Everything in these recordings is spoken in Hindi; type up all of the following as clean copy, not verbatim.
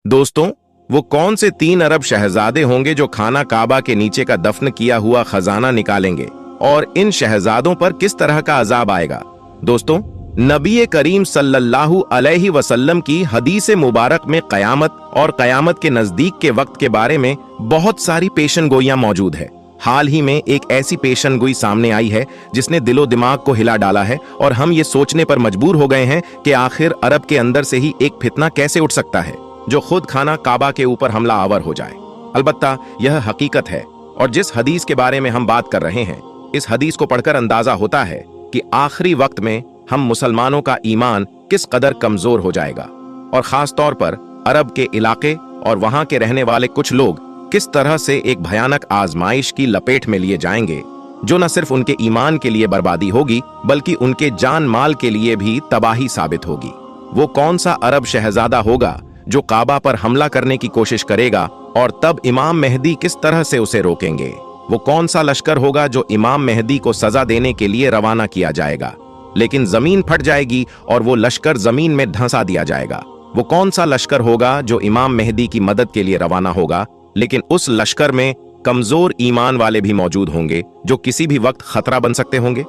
दोस्तों, वो कौन से 3 अरब शहजादे होंगे जो खाना काबा के नीचे का दफन किया हुआ खजाना निकालेंगे, और इन शहजादों पर किस तरह का अजाब आएगा? दोस्तों, नबी करीम सल्लल्लाहु अलैहि वसल्लम की हदीस मुबारक में कयामत और कयामत के नजदीक के वक्त के बारे में बहुत सारी पेशनगोइयां मौजूद है। हाल ही में एक ऐसी पेशनगोई सामने आई है जिसने दिलो दिमाग को हिला डाला है, और हम ये सोचने पर मजबूर हो गए हैं कि आखिर अरब के अंदर से ही एक फितना कैसे उठ सकता है जो खुद खाना काबा के ऊपर हमला आवर हो जाए। अलबत्ता यह हकीकत है, और जिस हदीस के बारे में हम बात कर रहे हैं, इस हदीस को पढ़कर अंदाजा होता है कि आखिरी वक्त में हम मुसलमानों का ईमान किस कदर कमजोर हो जाएगा, और खास तौर पर अरब के इलाके और वहां के रहने वाले कुछ लोग किस तरह से एक भयानक आजमाइश की लपेट में लिए जाएंगे, जो न सिर्फ उनके ईमान के लिए बर्बादी होगी बल्कि उनके जान माल के लिए भी तबाही साबित होगी। वो कौन सा अरब शहजादा होगा जो काबा पर हमला करने की कोशिश करेगा, और तब इमाम मेहदी किस तरह से उसे रोकेंगे? वो कौन सा लश्कर होगा जो इमाम मेहदी को सजा देने के लिए रवाना किया जाएगा, लेकिन जमीन फट जाएगी और वो लश्कर जमीन में धंसा दिया जाएगा? वो कौन सा लश्कर होगा जो इमाम मेहदी की मदद के लिए रवाना होगा, लेकिन उस लश्कर में कमजोर ईमान वाले भी मौजूद होंगे जो किसी भी वक्त खतरा बन सकते होंगे?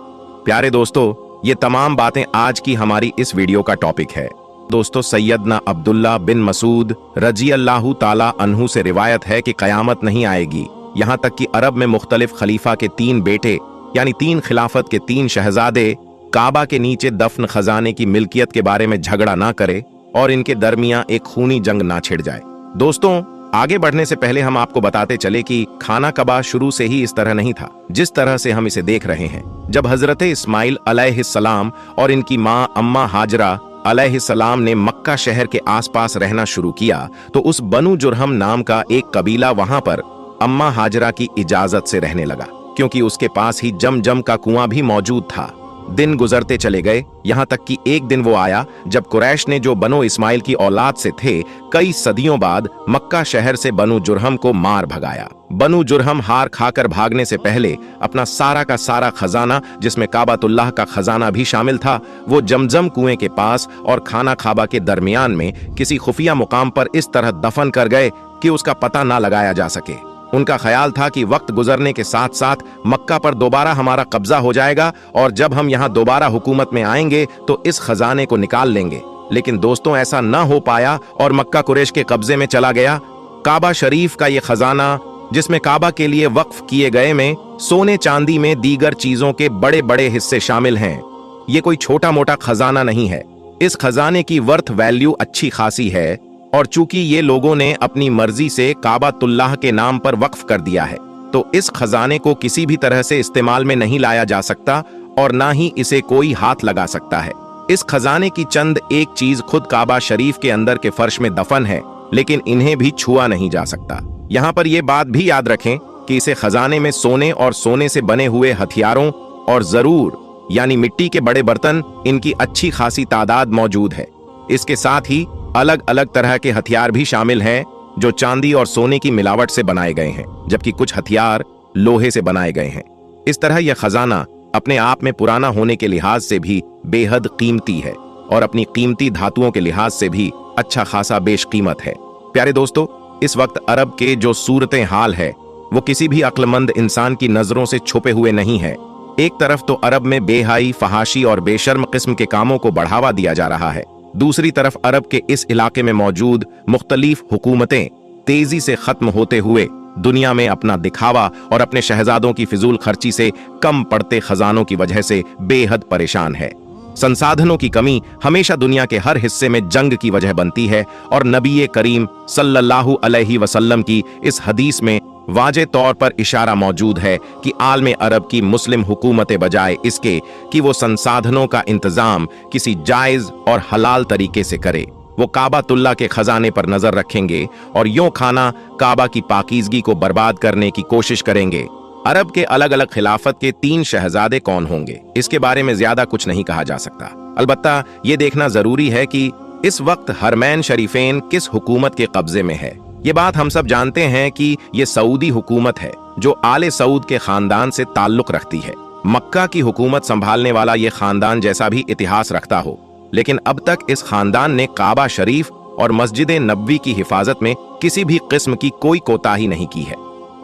प्यारे दोस्तों, ये तमाम बातें आज की हमारी इस वीडियो का टॉपिक है। दोस्तों, सैयदना अब्दुल्ला बिन मसूद रजी अल्लाहु ताला अन्हु से रिवायत है कि कयामत नहीं आएगी यहां तक कि अरब में मुख्तलिफ खलीफा के 3 बेटे यानी 3 खिलाफत के 3 शहजादे काबा के नीचे दफन खजाने की मिल्कियत के बारे में झगड़ा ना करे और इनके दरमियान एक खूनी जंग ना छिड़ जाए। दोस्तों, आगे बढ़ने से पहले हम आपको बताते चले कि खाना काबा शुरू से ही इस तरह नहीं था जिस तरह से हम इसे देख रहे हैं। जब हजरत इस्माइल अलैहिस्सलाम और इनकी मां अम्मा हाजरा अलैहिस्सलाम ने मक्का शहर के आसपास रहना शुरू किया, तो उस बनु जुरहम नाम का एक कबीला वहां पर अम्मा हाजरा की इजाजत से रहने लगा, क्योंकि उसके पास ही जमजम का कुआं भी मौजूद था। दिन गुजरते चले गए, यहां तक कि एक दिन वो आया जब कुरैश ने, जो बनो इस्माइल की औलाद से थे, कई सदियों बाद मक्का शहर से बनु जुरहम को मार भगाया। बनु जुरहम हार खाकर भागने से पहले अपना सारा का सारा खजाना, जिसमें काबातुल्लाह का खजाना भी शामिल था, वो जमजम कुएं के पास और खाना खाबा के दरमियान में किसी खुफिया मुकाम पर इस तरह दफन कर गए कि उसका पता ना लगाया जा सके। उनका ख्याल था कि वक्त गुजरने के साथ साथ मक्का पर दोबारा हमारा कब्जा हो जाएगा, और जब हम यहाँ दोबारा हुकूमत में आएंगे तो इस खजाने को निकाल लेंगे। लेकिन दोस्तों, ऐसा न हो पाया और मक्का कुरैश के कब्जे में चला गया। काबा शरीफ का ये खजाना, जिसमें काबा के लिए वक्फ किए गए में सोने चांदी में दीगर चीजों के बड़े बड़े हिस्से शामिल हैं, ये कोई छोटा मोटा खजाना नहीं है। इस खजाने की वर्थ वैल्यू अच्छी खासी है, और चूंकि ये लोगों ने अपनी मर्जी से काबातुल्लाह के नाम पर वक्फ कर दिया है, तो इस खजाने को किसी भी तरह से इस्तेमाल में नहीं लाया जा सकता, और ना ही इसे कोई हाथ लगा सकता है। इस खजाने की चंद एक चीज खुद काबा शरीफ के अंदर के फर्श में दफन है, लेकिन इन्हें भी छुआ नहीं जा सकता। यहाँ पर यह बात भी याद रखें कि इसे खजाने में सोने और सोने से बने हुए हथियारों और जरूर यानी मिट्टी के बड़े बर्तन, इनकी अच्छी खासी तादाद मौजूद है। इसके साथ ही अलग अलग तरह के हथियार भी शामिल हैं जो चांदी और सोने की मिलावट से बनाए गए हैं, जबकि कुछ हथियार लोहे से बनाए गए हैं। इस तरह यह खजाना अपने आप में पुराना होने के लिहाज से भी बेहद कीमती है, और अपनी कीमती धातुओं के लिहाज से भी अच्छा खासा बेशकीमत है। प्यारे दोस्तों, इस वक्त अरब के जो सूरतें हाल है वो किसी भी अक्लमंद इंसान की नजरों से छुपे हुए नहीं है। एक तरफ तो अरब में बेहाई, फहाशी और बेशर्म किस्म के कामों को बढ़ावा दिया जा रहा है, दूसरी तरफ अरब के इस इलाके में मौजूद मुख्तलिफ हुकूमतें तेजी से खत्म होते हुए दुनिया में अपना दिखावा और अपने शहजादों की फिजूल खर्ची से कम पड़ते खजानों की वजह से बेहद परेशान है। संसाधनों की कमी हमेशा दुनिया के हर हिस्से में जंग की वजह बनती है, और नबी करीम सल्लल्लाहु अलैहि वसल्लम की इस हदीस में वाजे तौर पर इशारा मौजूद है कि आलम अरब की मुस्लिम हुकूमतें बजाय इसके कि वो संसाधनों का इंतजाम किसी जायज और हलाल तरीके से करे, वो काबातुल्लाह के खजाने पर नजर रखेंगे और यूं खाना काबा की पाकीज़गी को बर्बाद करने की कोशिश करेंगे। अरब के अलग अलग खिलाफत के 3 शहजादे कौन होंगे, इसके बारे में ज्यादा कुछ नहीं कहा जा सकता। अलबत्ता ये देखना जरूरी है कि इस वक्त हरमैन शरीफेन किस हुकूमत के कब्जे में है। ये बात हम सब जानते हैं कि ये सऊदी हुकूमत है जो आले सऊद के खानदान से ताल्लुक रखती है। मक्का की हुकूमत संभालने वाला ये खानदान जैसा भी इतिहास रखता हो, लेकिन अब तक इस खानदान ने काबा शरीफ और मस्जिद नबवी की हिफाजत में किसी भी किस्म की कोई कोताही नहीं की है।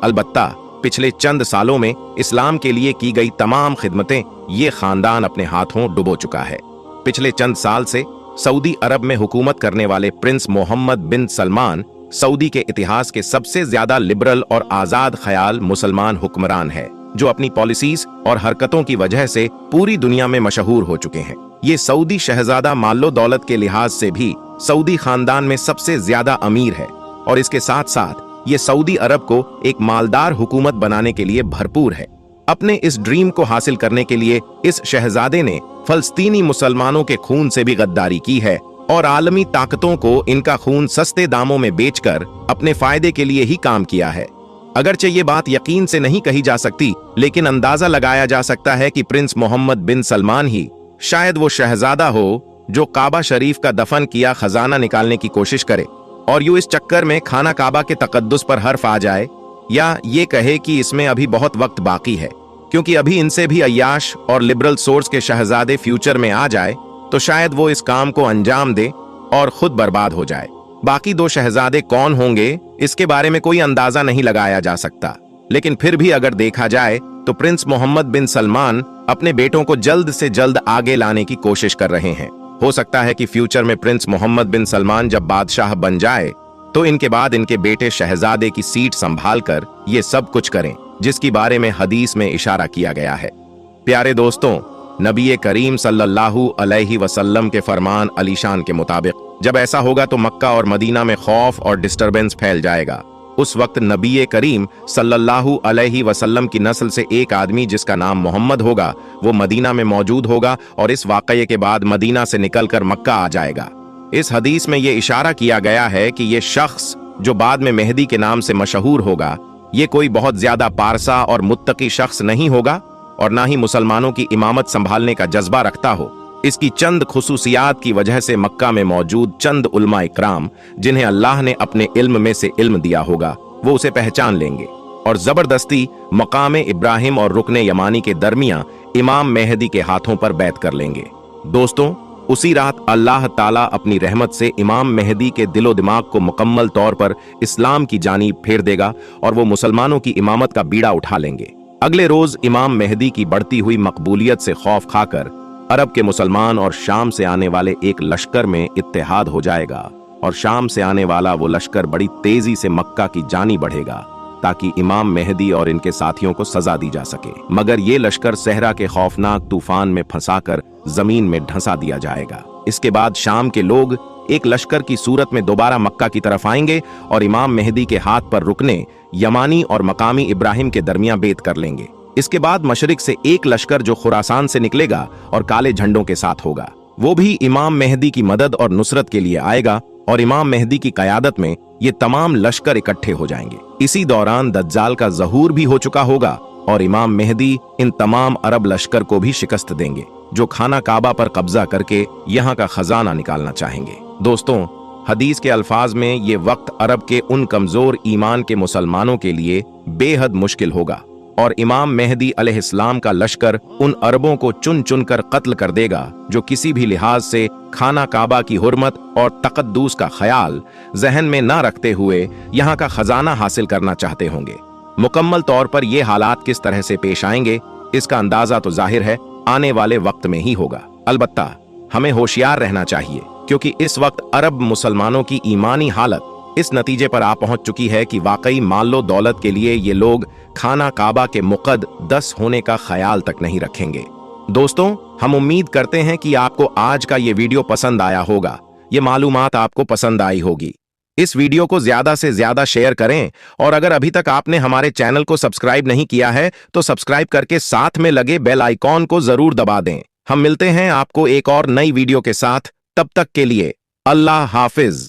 अलबत्ता पिछले चंद सालों में इस्लाम के लिए की गई तमाम खिदमतें ये खानदान अपने हाथों डुबो चुका है। पिछले चंद साल से सऊदी अरब में हुकूमत करने वाले प्रिंस मोहम्मद बिन सलमान सऊदी के इतिहास के सबसे ज्यादा लिबरल और आजाद ख्याल मुसलमान हुक्मरान है, जो अपनी पॉलिसीज और हरकतों की वजह से पूरी दुनिया में मशहूर हो चुके हैं। ये सऊदी शहजादा मालो दौलत के लिहाज से भी सऊदी खानदान में सबसे ज्यादा अमीर है और इसके साथ साथ ये सऊदी अरब को एक मालदार हुकूमत बनाने के लिए भरपूर है। अपने इस ड्रीम को हासिल करने के लिए इस शहजादे ने फलस्तीनी मुसलमानों के खून से भी गद्दारी की है और आलमी ताकतों को इनका खून सस्ते दामों में बेचकर अपने फायदे के लिए ही काम किया है। अगरचे ये बात यकीन से नहीं कही जा सकती, लेकिन अंदाजा लगाया जा सकता है कि प्रिंस मोहम्मद बिन सलमान ही शायद वो शहजादा हो जो काबा शरीफ का दफन किया खजाना निकालने की कोशिश करे और यूं इस चक्कर में खाना काबा के तकद्दुस पर हर्फ आ जाए, या ये कहे कि इसमें अभी बहुत वक्त बाकी है, क्योंकि अभी इनसे भी अय्याश और लिबरल सोर्स के शहजादे फ्यूचर में आ जाए तो शायद वो इस काम को अंजाम दे और खुद बर्बाद हो जाए। बाकी दो शहजादे कौन होंगे इसके बारे में कोई अंदाजा नहीं लगाया जा सकता, लेकिन फिर भी अगर देखा जाए तो प्रिंस मोहम्मद बिन सलमान अपने बेटों को जल्द से जल्द आगे लाने की कोशिश कर रहे हैं। हो सकता है कि फ्यूचर में प्रिंस मोहम्मद बिन सलमान जब बादशाह बन जाए तो इनके बाद इनके बेटे शहजादे की सीट संभाल कर ये सब कुछ करें, जिसकी बारे में हदीस में इशारा किया गया है। प्यारे दोस्तों, नबी करीम सल्लल्लाहु अलैहि वसल्लम के फरमान अलीशान के मुताबिक जब ऐसा होगा तो मक्का और मदीना में खौफ और डिस्टरबेंस फैल जाएगा। उस वक्त नबी करीम सल्लल्लाहु अलैहि वसल्लम की नस्ल से एक आदमी जिसका नाम मोहम्मद होगा वो मदीना में मौजूद होगा और इस वाकये के बाद मदीना से निकलकर मक्का आ जाएगा। इस हदीस में ये इशारा किया गया है कि ये शख्स जो बाद में मेहदी के नाम से मशहूर होगा, ये कोई बहुत ज्यादा पारसा और मुत्तकी शख्स नहीं होगा और ना ही मुसलमानों की इमामत संभालने का जज्बा रखता हो। इसकी चंद खुसूसियात की वजह से मक्का में मौजूद चंद उलमा इकराम जिन्हें अल्लाह ने अपने इल्म में से इल्म दिया होगा वो उसे पहचान लेंगे और जबरदस्ती मकाम इब्राहिम और रुकने यमानी के दरमियां इमाम मेहदी के हाथों पर बैत कर लेंगे। दोस्तों, उसी रात अल्लाह ताला अपनी रहमत से इमाम मेहदी के दिलो दिमाग को मुकम्मल तौर पर इस्लाम की जानिब फेर देगा और वो मुसलमानों की इमामत का बीड़ा उठा लेंगे। अगले रोज इमाम मेहदी की बढ़ती हुई मकबूलियत से खौफ खाकर अरब के मुसलमान और शाम से आने वाले एक लश्कर में इत्तेहाद हो जाएगा और शाम से आने वाला वो लश्कर बड़ी तेजी से मक्का की जानी बढ़ेगा ताकि इमाम मेहदी और इनके साथियों को सजा दी जा सके। मगर ये लश्कर सहरा के खौफनाक तूफान में फंसाकर जमीन में ढंसा दिया जाएगा। इसके बाद शाम के लोग एक लश्कर की सूरत में दोबारा मक्का की तरफ आएंगे और इमाम मेहदी के हाथ पर रुकने यमानी और मकामी इब्राहिम के दरमियान बेत कर लेंगे। इसके बाद मशरिक से एक लश्कर जो खुरासान से निकलेगा और काले झंडों के साथ होगा, वो भी इमाम मेहदी की मदद और नुसरत के लिए आएगा और इमाम मेहदी की कयादत में ये तमाम लश्कर इकट्ठे हो जाएंगे। इसी दौरान दज्जाल का ज़हूर भी हो चुका होगा और इमाम मेहदी इन तमाम अरब लश्कर को भी शिकस्त देंगे जो खाना काबा पर कब्जा करके यहाँ का खजाना निकालना चाहेंगे। दोस्तों, हदीस के अल्फाज में ये वक्त अरब के उन कमजोर ईमान के मुसलमानों के लिए बेहद मुश्किल होगा और इमाम मेहदी अलैहिस्सलाम का लश्कर उन अरबों को चुन चुन कर कत्ल कर देगा जो किसी भी लिहाज से खाना काबा की हुर्मत और तकद्दुस का ख्याल जहन में न रखते हुए यहाँ का खजाना हासिल करना चाहते होंगे। मुकम्मल तौर पर ये हालात किस तरह से पेश आएंगे इसका अंदाजा तो जाहिर है आने वाले वक्त में ही होगा। अलबत्ता हमें होशियार रहना चाहिए क्योंकि इस वक्त अरब मुसलमानों की ईमानी हालत इस नतीजे पर आ पहुंच चुकी है कि वाकई मालो दौलत के लिए ये लोग खाना काबा के मुक़द्दस होने का ख्याल तक नहीं रखेंगे। दोस्तों, हम उम्मीद करते हैं कि आपको आज का ये वीडियो पसंद आया होगा, ये मालूमात आपको पसंद आई होगी। इस वीडियो को ज्यादा से ज्यादा शेयर करें और अगर अभी तक आपने हमारे चैनल को सब्सक्राइब नहीं किया है तो सब्सक्राइब करके साथ में लगे बेल आइकॉन को जरूर दबा दें। हम मिलते हैं आपको एक और नई वीडियो के साथ, तब तक के लिए अल्लाह हाफिज।